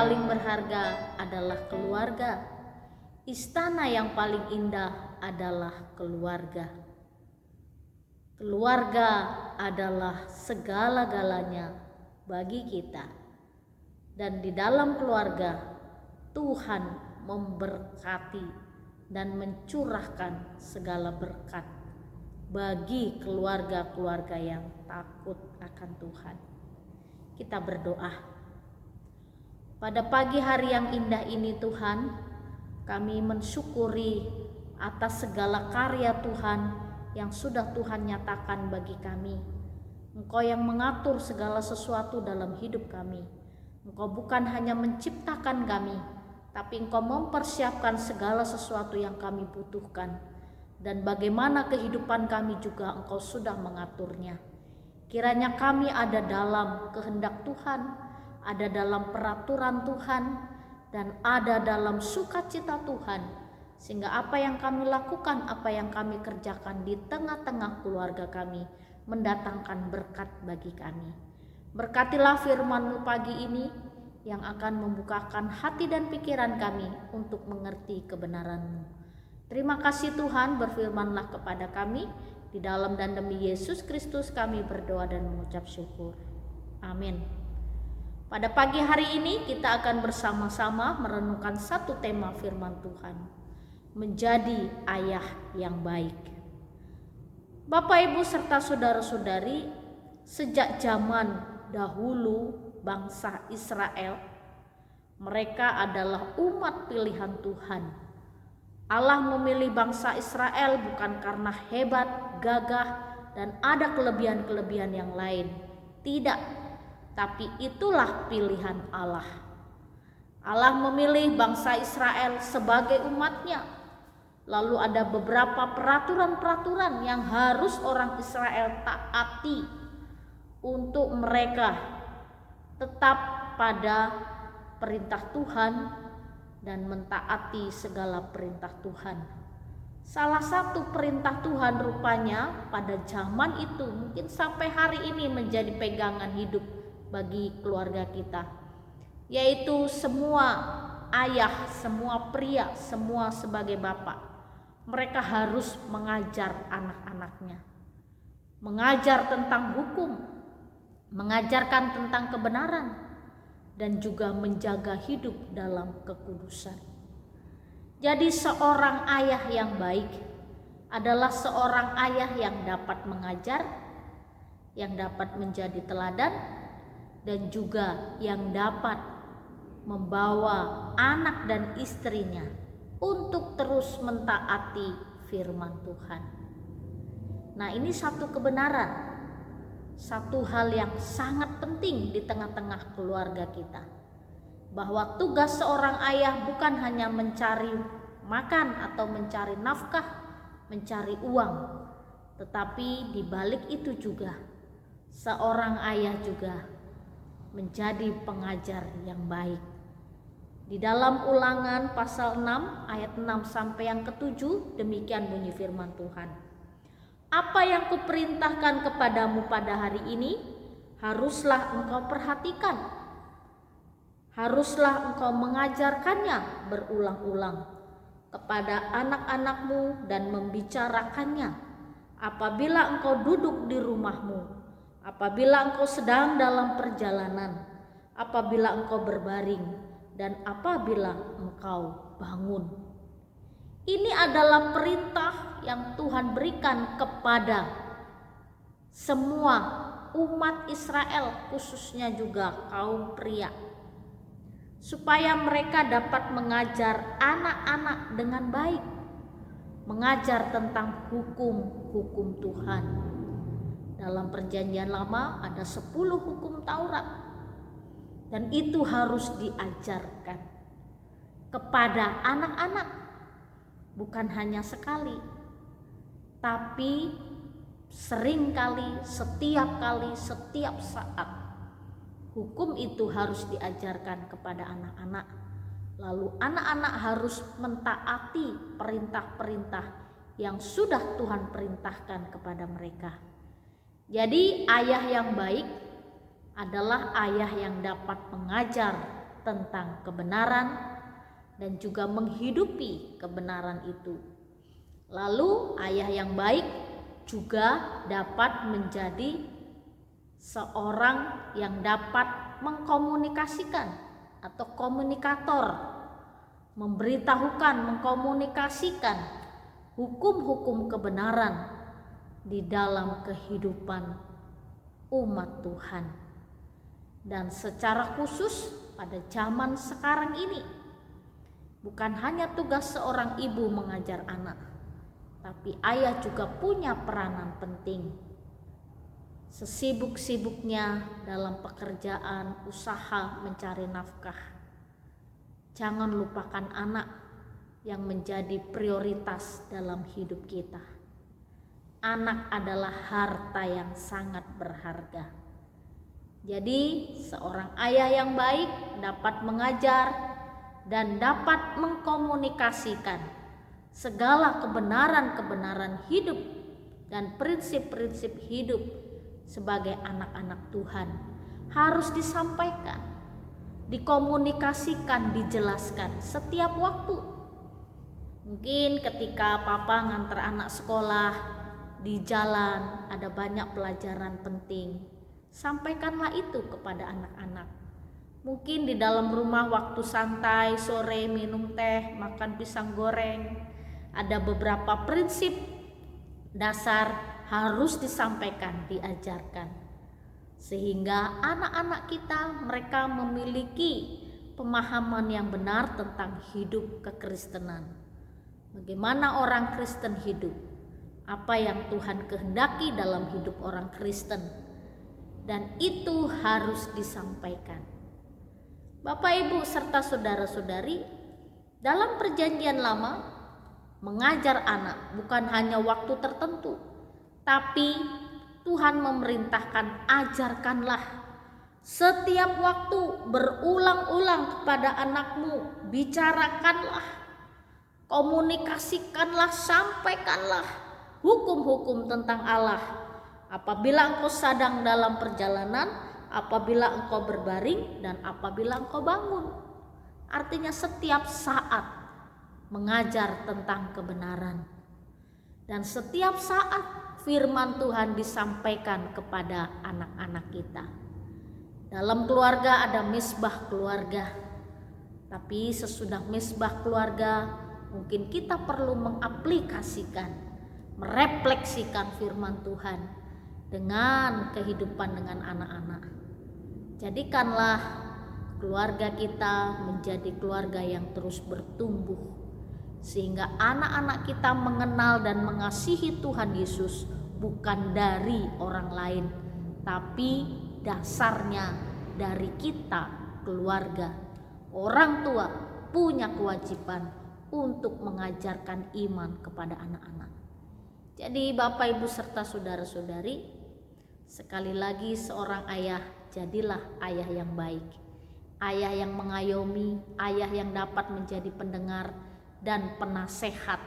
paling berharga adalah keluarga. Istana yang paling indah adalah keluarga. Keluarga adalah segala-galanya bagi kita. Dan di dalam keluarga, Tuhan memberkati dan mencurahkan segala berkat bagi keluarga-keluarga yang takut akan Tuhan. Kita berdoa. Pada pagi hari yang indah ini Tuhan, kami mensyukuri atas segala karya Tuhan yang sudah Tuhan nyatakan bagi kami. Engkau yang mengatur segala sesuatu dalam hidup kami. Engkau bukan hanya menciptakan kami, tapi Engkau mempersiapkan segala sesuatu yang kami butuhkan. Dan bagaimana kehidupan kami juga Engkau sudah mengaturnya. Kiranya kami ada dalam kehendak Tuhan, ada dalam peraturan Tuhan, dan ada dalam sukacita Tuhan. Sehingga apa yang kami lakukan, apa yang kami kerjakan di tengah-tengah keluarga kami mendatangkan berkat bagi kami. Berkatilah firman-Mu pagi ini yang akan membukakan hati dan pikiran kami untuk mengerti kebenaran-Mu. Terima kasih Tuhan, berfirmanlah kepada kami. Di dalam dan demi Yesus Kristus kami berdoa dan mengucap syukur. Amin. Pada pagi hari ini kita akan bersama-sama merenungkan satu tema firman Tuhan. Menjadi ayah yang baik. Bapak, Ibu, serta saudara-saudari, sejak zaman dahulu bangsa Israel, mereka adalah umat pilihan Tuhan. Allah memilih bangsa Israel bukan karena hebat, gagah, dan ada kelebihan-kelebihan yang lain. Tidak, tapi itulah pilihan Allah. Allah memilih bangsa Israel sebagai umatnya. Lalu ada beberapa peraturan-peraturan yang harus orang Israel taati untuk mereka tetap pada perintah Tuhan dan mentaati segala perintah Tuhan. Salah satu perintah Tuhan rupanya pada zaman itu mungkin sampai hari ini menjadi pegangan hidup bagi keluarga kita, yaitu semua ayah, semua pria, semua sebagai bapak, mereka harus mengajar anak-anaknya, mengajar tentang hukum, mengajarkan tentang kebenaran, dan juga menjaga hidup dalam kekudusan. Jadi seorang ayah yang baik adalah seorang ayah yang dapat mengajar, yang dapat menjadi teladan, dan juga yang dapat membawa anak dan istrinya untuk terus mentaati firman Tuhan. Nah, ini satu kebenaran, satu hal yang sangat penting di tengah-tengah keluarga kita, bahwa tugas seorang ayah bukan hanya mencari makan atau mencari nafkah, mencari uang, tetapi di balik itu juga seorang ayah juga menjadi pengajar yang baik. Di dalam Ulangan pasal 6 ayat 6 sampai yang ke-7 demikian bunyi firman Tuhan. Apa yang kuperintahkan kepadamu pada hari ini haruslah engkau perhatikan. Haruslah engkau mengajarkannya berulang-ulang kepada anak-anakmu dan membicarakannya apabila engkau duduk di rumahmu, apabila engkau sedang dalam perjalanan, apabila engkau berbaring, dan apabila engkau bangun. Ini adalah perintah yang Tuhan berikan kepada semua umat Israel, khususnya juga kaum pria, supaya mereka dapat mengajar anak-anak dengan baik, mengajar tentang hukum-hukum Tuhan. Dalam perjanjian lama ada 10 hukum Taurat. Dan itu harus diajarkan kepada anak-anak, bukan hanya sekali, tapi seringkali, setiap saat. Hukum itu harus diajarkan kepada anak-anak. Lalu anak-anak harus mentaati perintah-perintah yang sudah Tuhan perintahkan kepada mereka. Jadi ayah yang baik adalah ayah yang dapat mengajar tentang kebenaran dan juga menghidupi kebenaran itu. Lalu ayah yang baik juga dapat menjadi seorang yang dapat mengkomunikasikan atau komunikator, memberitahukan, mengkomunikasikan hukum-hukum kebenaran di dalam kehidupan umat Tuhan. Dan secara khusus pada zaman sekarang ini, bukan hanya tugas seorang ibu mengajar anak, tapi ayah juga punya peranan penting. Sesibuk-sibuknya dalam pekerjaan, usaha mencari nafkah, jangan lupakan anak yang menjadi prioritas dalam hidup kita. Anak adalah harta yang sangat berharga. Jadi seorang ayah yang baik dapat mengajar dan dapat mengkomunikasikan segala kebenaran-kebenaran hidup dan prinsip-prinsip hidup sebagai anak-anak Tuhan. Harus disampaikan, dikomunikasikan, dijelaskan setiap waktu. Mungkin ketika papa nganter anak sekolah, di jalan ada banyak pelajaran penting, sampaikanlah itu kepada anak-anak. Mungkin di dalam rumah waktu santai, sore minum teh, makan pisang goreng, ada beberapa prinsip dasar harus disampaikan, diajarkan, sehingga anak-anak kita mereka memiliki pemahaman yang benar tentang hidup kekristenan. Bagaimana orang Kristen hidup, apa yang Tuhan kehendaki dalam hidup orang Kristen, dan itu harus disampaikan. Bapak, Ibu, serta saudara-saudari, dalam perjanjian lama mengajar anak bukan hanya waktu tertentu, tapi Tuhan memerintahkan ajarkanlah setiap waktu, berulang-ulang kepada anakmu, bicarakanlah, komunikasikanlah, sampaikanlah hukum-hukum tentang Allah. Apabila engkau sedang dalam perjalanan, apabila engkau berbaring, dan apabila engkau bangun. Artinya setiap saat mengajar tentang kebenaran. Dan setiap saat firman Tuhan disampaikan kepada anak-anak kita. Dalam keluarga ada misbah keluarga. Tapi sesudah misbah keluarga, mungkin kita perlu mengaplikasikan, merefleksikan firman Tuhan dengan kehidupan dengan anak-anak. Jadikanlah keluarga kita menjadi keluarga yang terus bertumbuh, sehingga anak-anak kita mengenal dan mengasihi Tuhan Yesus bukan dari orang lain, tapi dasarnya dari kita, keluarga. Orang tua punya kewajiban untuk mengajarkan iman kepada anak-anak. Jadi Bapak, Ibu, serta saudara-saudari, sekali lagi seorang ayah, jadilah ayah yang baik, ayah yang mengayomi, ayah yang dapat menjadi pendengar dan penasehat,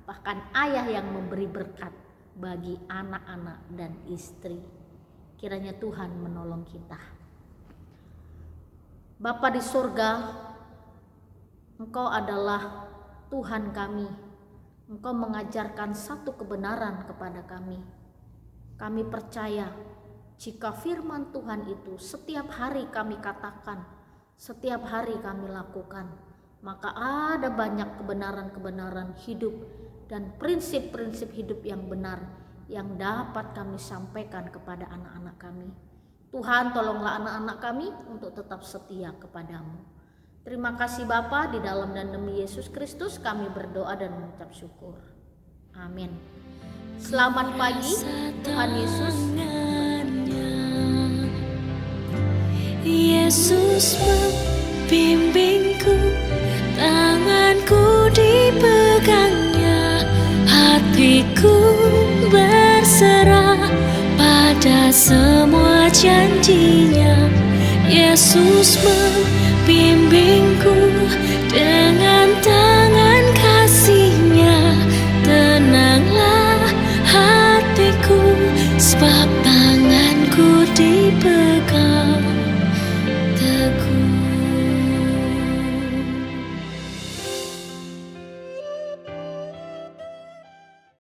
bahkan ayah yang memberi berkat bagi anak-anak dan istri. Kiranya Tuhan menolong kita. Bapa di surga, Engkau adalah Tuhan kami. Engkau mengajarkan satu kebenaran kepada kami. Kami percaya jika firman Tuhan itu setiap hari kami katakan, setiap hari kami lakukan, maka ada banyak kebenaran-kebenaran hidup dan prinsip-prinsip hidup yang benar yang dapat kami sampaikan kepada anak-anak kami. Tuhan, tolonglah anak-anak kami untuk tetap setia kepadamu. Terima kasih Bapa, di dalam dan demi Yesus Kristus kami berdoa dan mengucap syukur. Amin. Selamat pagi, Tuhan Yesus. Yesus membimbingku, tanganku dipegangnya, hatiku berserah pada semua janjinya. Yesus membimbingku dengan tangan kasih-Nya, tenanglah hatiku sebab tanganku dipegang.